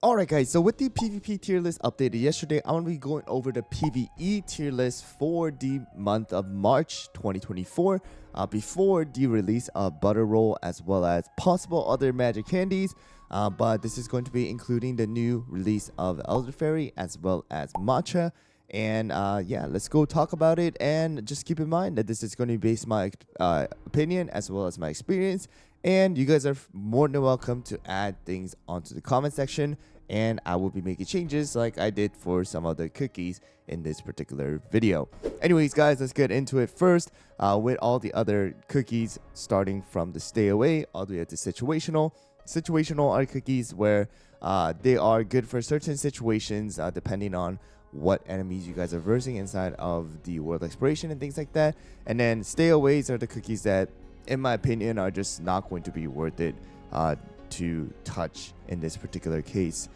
Alright guys, so with the PvP tier list updated yesterday, I'm going to be going over the PvE tier list for the month of March 2024 before the release of Butter Roll as well as possible other magic candies. But this is going to be including the new release of Elder Faerie as well as Matcha. And yeah, let's go talk about it, and just keep in mind that this is going to be based on my opinion as well as my experience. And you guys are more than welcome to add things onto the comment section, and I will be making changes like I did for some other cookies in this particular video. Anyways guys, let's get into it first with all the other cookies, starting from the stay away all the way up to situational. Situational are cookies where they are good for certain situations depending on what enemies you guys are versing inside of the world exploration and things like that. And then stay aways are the cookies that, in my opinion, are just not going to be worth it to touch in this particular case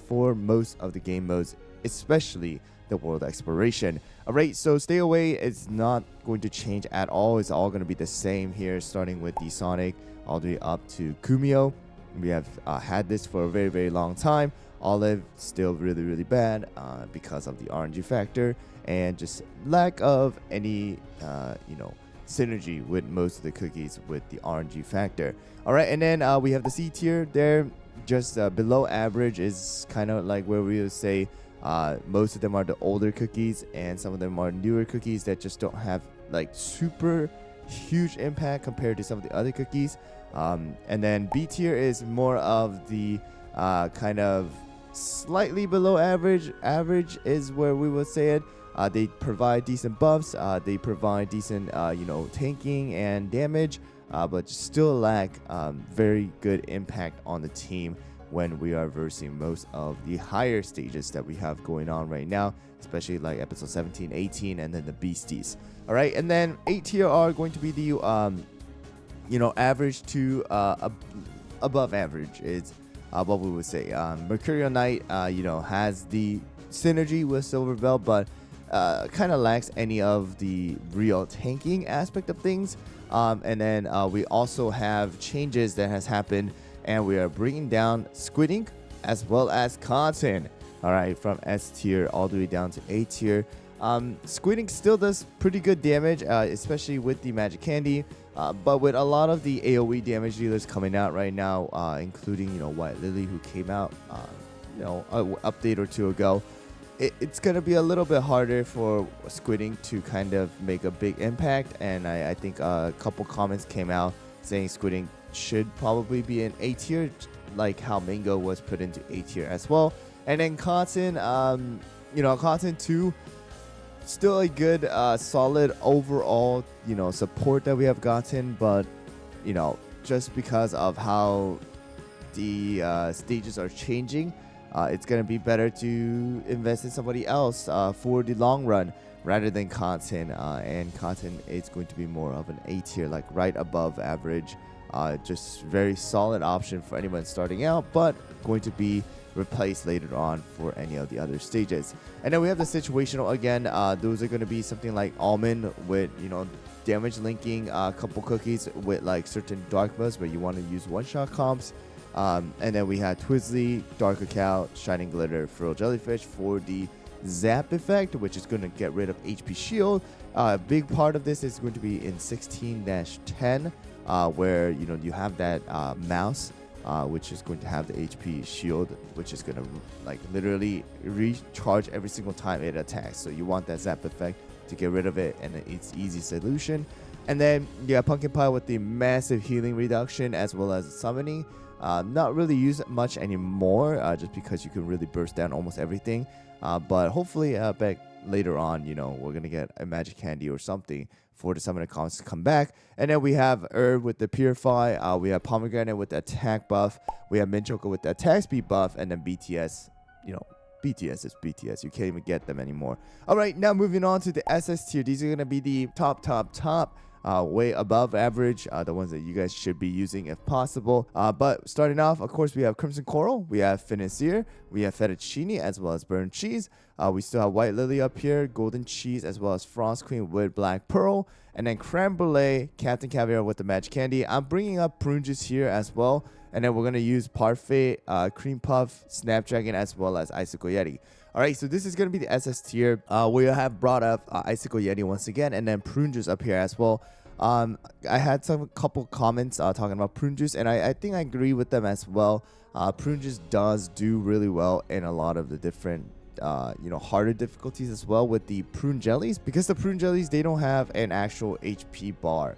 for most of the game modes, especially the world exploration. Alright, so stay away is not going to change at all. It's all going to be the same here, starting with the Sonic all the way up to Kumio. We have had this for a very long time. Olive still really bad because of the RNG factor and just lack of any synergy with most of the cookies with the RNG factor. Alright, and then we have the C tier there, just below average is kind of like where we would say most of them are the older cookies and some of them are newer cookies that just don't have like super huge impact compared to some of the other cookies. And then B tier is more of the kind of slightly below average. Average is where we would say it. They provide decent buffs, they provide decent tanking and damage, but still lack very good impact on the team when we are versing most of the higher stages that we have going on right now, especially like episode 17, 18, and then the beasties. All right, and then 8 tier are going to be the average to above average is what we would say. Mercurial Knight has the synergy with Silver Belt, but kind of lacks any of the real tanking aspect of things. And then we also have changes that has happened, and we are bringing down Squid Ink as well as Cotton. All right, from S tier all the way down to A tier. Squid Ink still does pretty good damage, especially with the magic candy. But with a lot of the AoE damage dealers coming out right now, including White Lily, who came out an update or two ago, it's gonna be a little bit harder for Squid Ink to kind of make a big impact. And I think a couple comments came out saying Squid Ink should probably be in A tier, like how Mango was put into A tier as well. And then Cotton, Cotton 2. Still a good solid overall support that we have gotten, but just because of how the stages are changing, it's gonna be better to invest in somebody else for the long run rather than Cotton, and Cotton is going to be more of an A tier, like right above average. Just very solid option for anyone starting out, but going to be replaced later on for any of the other stages. And then we have the situational again. Those are going to be something like Almond with damage linking, a couple cookies with like certain dark modes where you want to use one-shot comps. And then we have Twizzly, Dark Cacao, Shining Glitter, Feral Jellyfish for the zap effect, which is going to get rid of HP shield. A big part of this is going to be in 16-10, where you have that mouse, which is going to have the HP shield, which is going to like literally recharge every single time it attacks. So you want that zap effect to get rid of it, and it's easy solution. And then you have Pumpkin Pie with the massive healing reduction as well as summoning. Not really used much anymore, just because you can really burst down almost everything. But hopefully back later on, we're gonna get a magic candy or something for the summoner comps to come back. And then we have Herb with the Purify, we have Pomegranate with the attack buff, we have Minchoka with the attack speed buff, and then BTS, BTS is BTS. You can't even get them anymore. Alright, now moving on to the SS tier. These are gonna be the top way above average, the ones that you guys should be using if possible. But starting off, of course, we have Crimson Coral, we have Financier, we have Fettuccine as well as Burnt Cheese. We still have White Lily up here, Golden Cheese as well as Frost Queen with Black Pearl, and then Creme Brulee, Captain Caviar with the Magic Candy. I'm bringing up Prune Juice here as well, And then we're going to use Parfait, Cream Puff, Snapdragon, as well as Icicle Yeti. All right, so this is going to be the SS tier. We have brought up Icicle Yeti once again, and then Prune Juice up here as well. I had some couple comments talking about Prune Juice, and I think I agree with them as well. Prune Juice does do really well in a lot of the different harder difficulties as well with the prune jellies, because the prune jellies, they don't have an actual HP bar.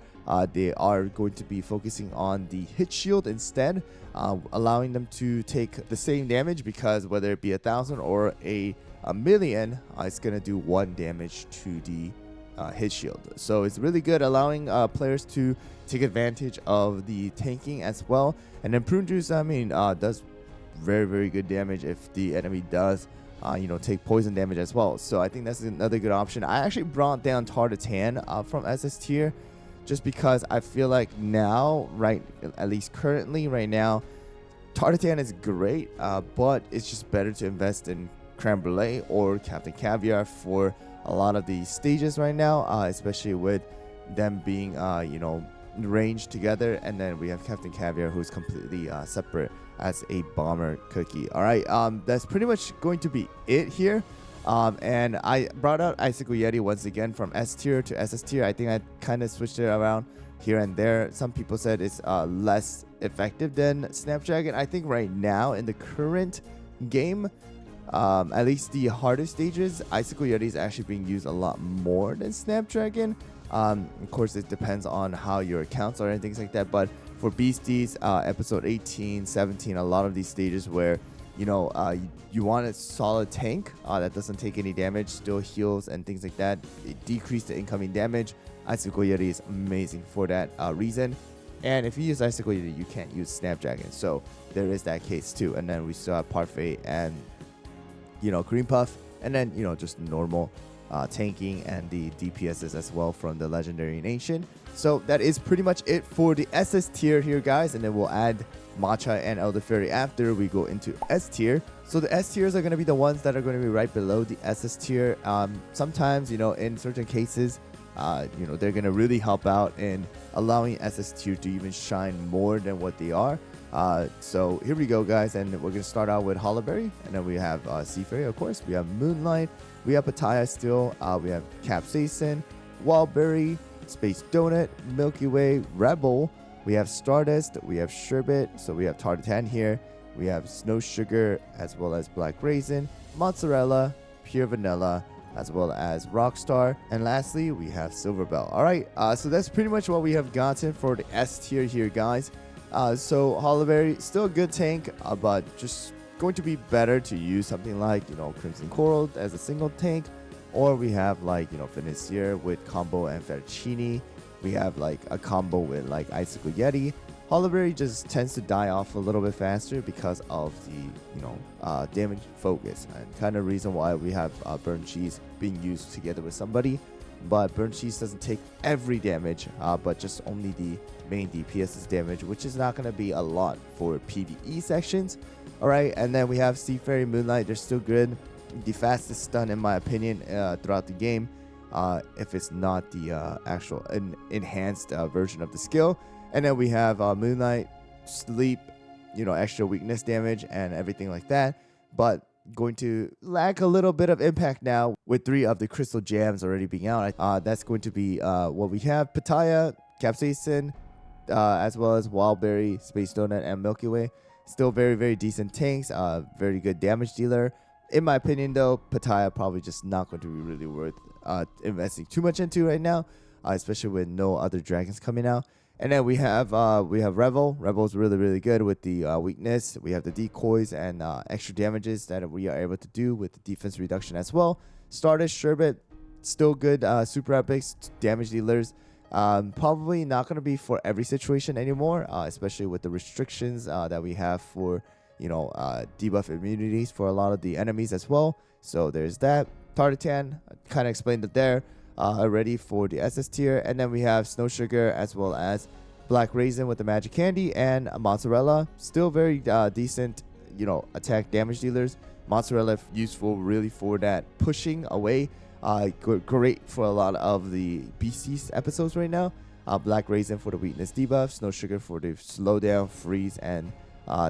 They are going to be focusing on the hit shield instead, allowing them to take the same damage, because whether it be 1,000 or a million, it's gonna do 1 damage to the hit shield. So it's really good, allowing players to take advantage of the tanking as well. And then Prune Juice, does very good damage if the enemy does take poison damage as well. So I think that's another good option. I actually brought down Tartatan from SS tier, just because I feel like now, at least currently right now, Tartatan is great, but it's just better to invest in Creme Brulee or Captain Caviar for a lot of these stages right now, especially with them being ranged together. And then we have Captain Caviar, who's completely separate as a bomber cookie. All right, that's pretty much going to be it here. And I brought out Icicle Yeti once again from S tier to SS tier. I think I kind of switched it around here and there. Some people said it's less effective than Snapdragon. I think right now in the current game, at least the harder stages, Icicle Yeti is actually being used a lot more than Snapdragon. Of course, it depends on how your accounts are and things like that. But for Beasties, episode 18, 17, a lot of these stages where you want a solid tank that doesn't take any damage, still heals and things like that, it decreases the incoming damage. Icicle Yeti is amazing for that reason. And if you use Icicle Yeti, you can't use Snapdragon, so there is that case too. And then we still have Parfait and Cream Puff, and then just normal tanking and the DPSs as well from the Legendary Nation. So that is pretty much it for the SS tier here, guys, and then we'll add Matcha and Elder Faerie after we go into S tier. So the S tiers are going to be the ones that are going to be right below the SS tier. Sometimes, in certain cases, they're going to really help out in allowing SS tier to even shine more than what they are. So here we go, guys, and we're going to start out with Hollowberry, and then we have Sea Fairy, of course. We have Moonlight, we have Pattaya still, we have Capsaicin, Wildberry, Space Donut, Milky Way, Rebel, we have Stardust, we have Sherbet, so we have Tartatan here, we have Snow Sugar, as well as Black Raisin, Mozzarella, Pure Vanilla, as well as Rockstar, and lastly we have Silverbell. All right, so that's pretty much what we have gotten for the S tier here, guys. So Hollowberry, still a good tank, but just going to be better to use something like Crimson Coral as a single tank, or we have like Financier with combo and Fettuccine. We have like a combo with like Icicle Yeti. Hollowberry just tends to die off a little bit faster because of the damage focus, and kind of reason why we have Burnt Cheese being used together with somebody. But Burnt Cheese doesn't take every damage, but just only the main DPS's damage, which is not going to be a lot for PvE sections. Alright, and then we have Sea Fairy, Moonlight. They're still good. The fastest stun, in my opinion, throughout the game, if it's not the actual enhanced version of the skill. And then we have Moonlight, Sleep, extra weakness damage and everything like that. But going to lack a little bit of impact now with 3 of the crystal gems already being out. That's going to be what we have: Pattaya, Capsaicin, as well as Wildberry, Space Donut, and Milky Way. Still very decent tanks, very good damage dealer. In my opinion, though, Pattaya probably just not going to be really worth investing too much into right now, especially with no other dragons coming out. And then we have Revel. Revel's really good with the weakness. We have the decoys and extra damages that we are able to do with the defense reduction as well. Stardust, Sherbet, still good super epics, damage dealers. Probably not going to be for every situation anymore, especially with the restrictions that we have for debuff immunities for a lot of the enemies as well. So there's that. Tartatan, kind of explained it there already for the SS tier. And then we have Snow Sugar as well as Black Raisin with the Magic Candy, and Mozzarella, still very decent attack damage dealers. Mozzarella useful really for that pushing away. Great for a lot of the Beasties episodes right now. Black Raisin for the weakness debuff, Snow Sugar for the slowdown, freeze, and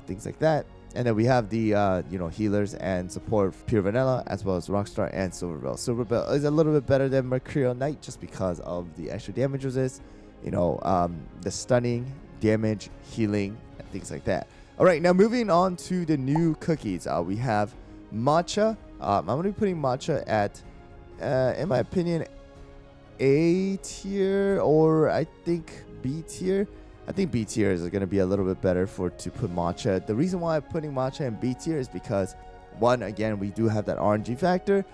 things like that. And then we have the healers and support Pure Vanilla, as well as Rockstar and Silver Bell. Silver Bell is a little bit better than Mercurial Knight just because of the extra damage resist, the stunning, damage, healing, and things like that. All right, now moving on to the new cookies. We have Matcha. I'm going to be putting Matcha at, in my opinion, A tier, or I think B tier. I think B tier is going to be a little bit better to put Matcha. The reason why I'm putting Matcha in B tier is because, one, again, we do have that RNG factor.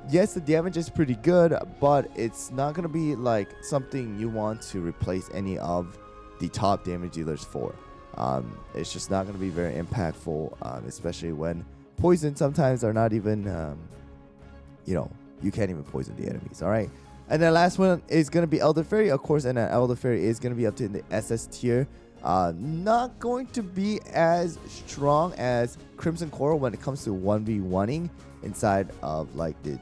Yes, the damage is pretty good, but it's not going to be like something you want to replace any of the top damage dealers for. It's just not going to be very impactful, especially when poison sometimes are not even, you can't even poison the enemies, all right? And the last one is going to be Elder Faerie, of course, and Elder Faerie is going to be up to the SS tier. Not going to be as strong as Crimson Coral when it comes to 1v1ing inside of like the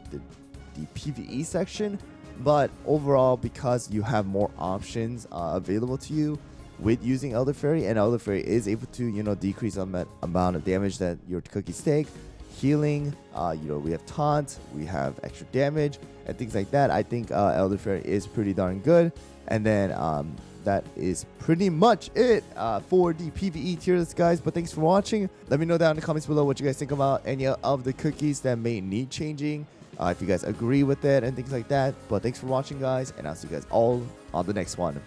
PvE section, but overall, because you have more options available to you with using Elder Faerie, and Elder Faerie is able to decrease the amount of damage that your cookies take, healing, we have taunt, we have extra damage and things like that. I think Elder Faerie is pretty darn good. And then that is pretty much it for the PvE tier list, guys. But thanks for watching. Let me know down in the comments below what you guys think about any of the cookies that may need changing, if you guys agree with it and things like that. But thanks for watching, guys, and I'll see you guys all on the next one.